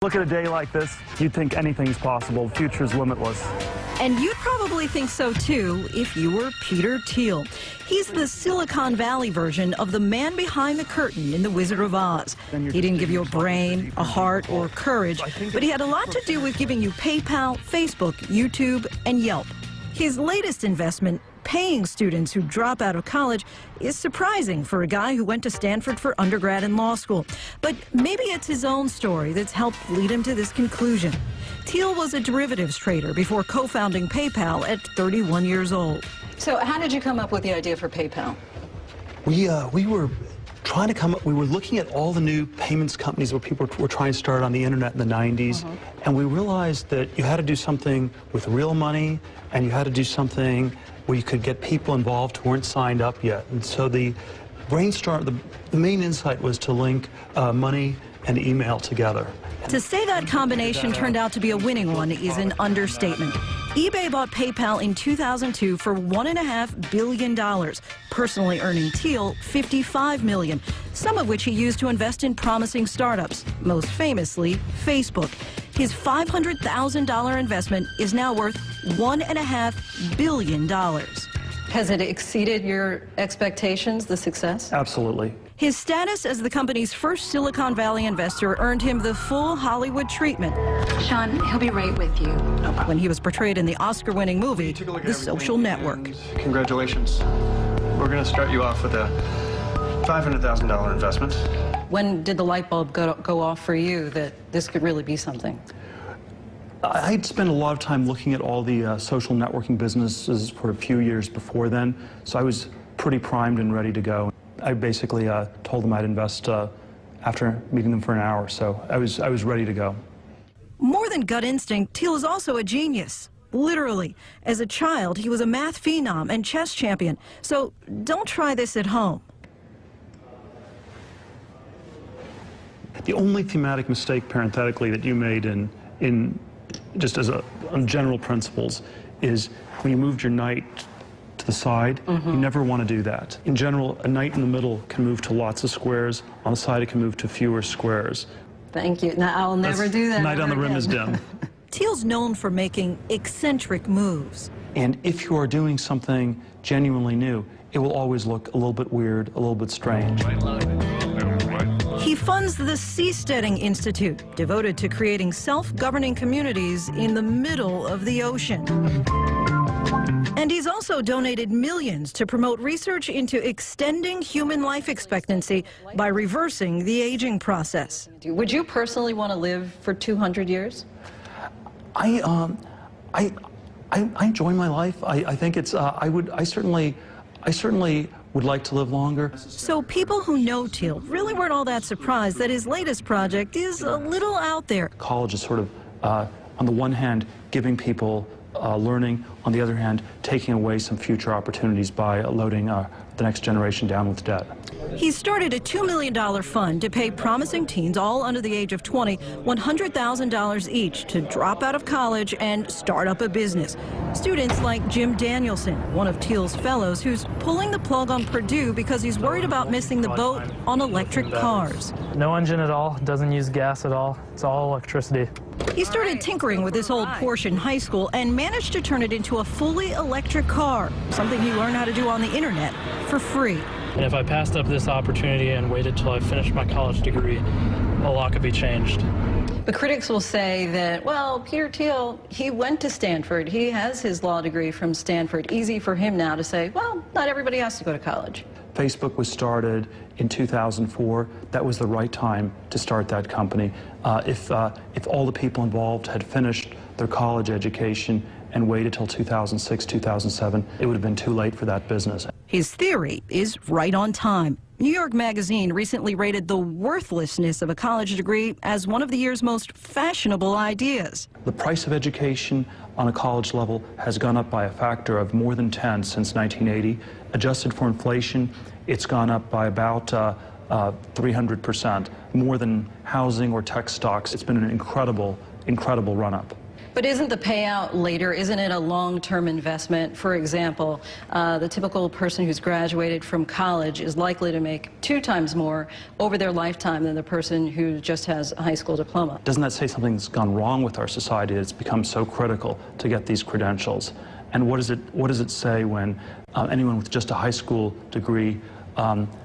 Look at a day like this, you'd think anything's possible. The future's limitless. And you'd probably think so, too, if you were Peter Thiel. He's the Silicon Valley version of the man behind the curtain in The Wizard of Oz. He didn't give you a brain, a heart, or courage, but he had a lot to do with giving you PayPal, Facebook, YouTube, and Yelp. His latest investment, paying students who drop out of college, is surprising for a guy who went to Stanford for undergrad and law school. But maybe it's his own story that's helped lead him to this conclusion. Thiel was a derivatives trader before co-founding PayPal at 31 years old. So how did you come up with the idea for PayPal? We were trying to come up, we were looking at all the new payments companies where people were trying to start on the internet in the 90s, and we realized that you had to do something with real money, and you had to do something where you could get people involved who weren't signed up yet. And so the brainstorm, the main insight was to link money and email together. To say that combination turned out to be a winning one is an understatement. eBay bought PayPal in 2002 for $1.5 billion, personally earning Thiel $55 million, some of which he used to invest in promising startups, most famously Facebook. His $500,000 investment is now worth $1.5 billion. Has it exceeded your expectations, the success? Absolutely. His status as the company's first Silicon Valley investor earned him the full Hollywood treatment. Sean, he'll be right with you. When he was portrayed in the Oscar-winning movie, The Social Network. Congratulations. We're going to start you off with a $500,000 investment. When did the light bulb go off for you that this could really be something? I'd spent a lot of time looking at all the social networking businesses for a few years before then, so I was pretty primed and ready to go. I basically told them I'd invest after meeting them for an hour, so I was ready to go. More than gut instinct, Thiel is also a genius. Literally. As a child, he was a math phenom and chess champion, so don't try this at home. The only thematic mistake, parenthetically, that you made in just as on general principles is when you moved your knight to the side, you never want to do that. In general, a knight in the middle can move to lots of squares. On the side, it can move to fewer squares. Thank you. Now, I'll never do that. Knight on the rim is dim. Thiel's known for making eccentric moves. And if you are doing something genuinely new, it will always look a little bit weird, a little bit strange. He funds the Seasteading Institute, devoted to creating self-governing communities in the middle of the ocean. And he's also donated millions to promote research into extending human life expectancy by reversing the aging process. Would you personally want to live for 200 years? I enjoy my life. I think it's, I certainly would like to live longer. So people who know Thiel really weren't all that surprised that his latest project is a little out there. College is sort of, on the one hand, giving people learning, on the other hand, taking away some future opportunities by loading the next generation down with debt. He started a $2 million fund to pay promising teens, all under the age of 20, $100,000 each to drop out of college and start up a business. Students like Jim Danielson, one of Thiel's fellows, who's pulling the plug on Purdue because he's worried about missing the boat on electric cars. No engine at all, doesn't use gas at all, it's all electricity. He started tinkering with this old Porsche in high school and managed to turn it into a fully electric car, something he learned how to do on the internet for free. And if I passed up this opportunity and waited till I finished my college degree, a lot could be changed. But critics will say that, well, Peter Thiel, he went to Stanford. He has his law degree from Stanford. Easy for him now to say, well, not everybody has to go to college. Facebook was started in 2004. That was the right time to start that company. If all the people involved had finished their college education and waited till 2006, 2007, it would have been too late for that business. His theory is right on time. New York Magazine recently rated the worthlessness of a college degree as one of the year's most fashionable ideas. The price of education on a college level has gone up by a factor of more than 10 since 1980. Adjusted for inflation, it's gone up by about 300%, more than housing or tech stocks. It's been an incredible run-up. But isn't the payout later, isn't it a long-term investment? For example, the typical person who's graduated from college is likely to make 2 times more over their lifetime than the person who just has a high school diploma. Doesn't that say something's gone wrong with our society that's become so critical to get these credentials? And what does it say when anyone with just a high school degree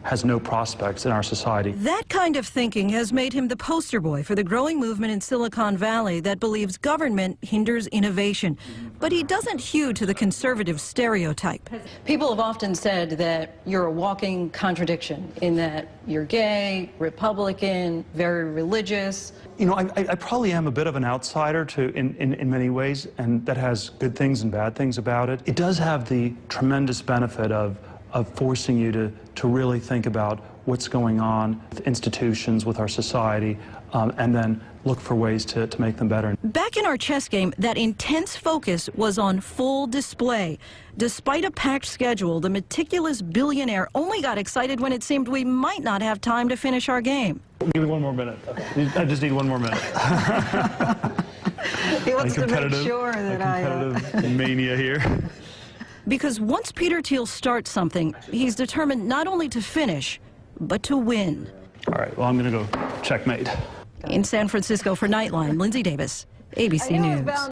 has no prospects in our society? That kind of thinking has made him the poster boy for the growing movement in Silicon Valley that believes government hinders innovation. But he doesn't hew to the conservative stereotype. People have often said that you're a walking contradiction in that you're gay, Republican, very religious. You know, I probably am a bit of an outsider in many ways, and that has good things and bad things about it. It does have the tremendous benefit of forcing you to really think about what's going on with institutions, with our society, and then look for ways to make them better. Back in our chess game, that intense focus was on full display. Despite a packed schedule, the meticulous billionaire only got excited when it seemed we might not have time to finish our game. Give me 1 more minute. I just need 1 more minute. He wants to make sure that competitive mania here. Because once Peter Thiel starts something, he's determined not only to finish, but to win. All right, well, I'm going to go checkmate. In San Francisco for Nightline, Lindsay Davis, ABC News.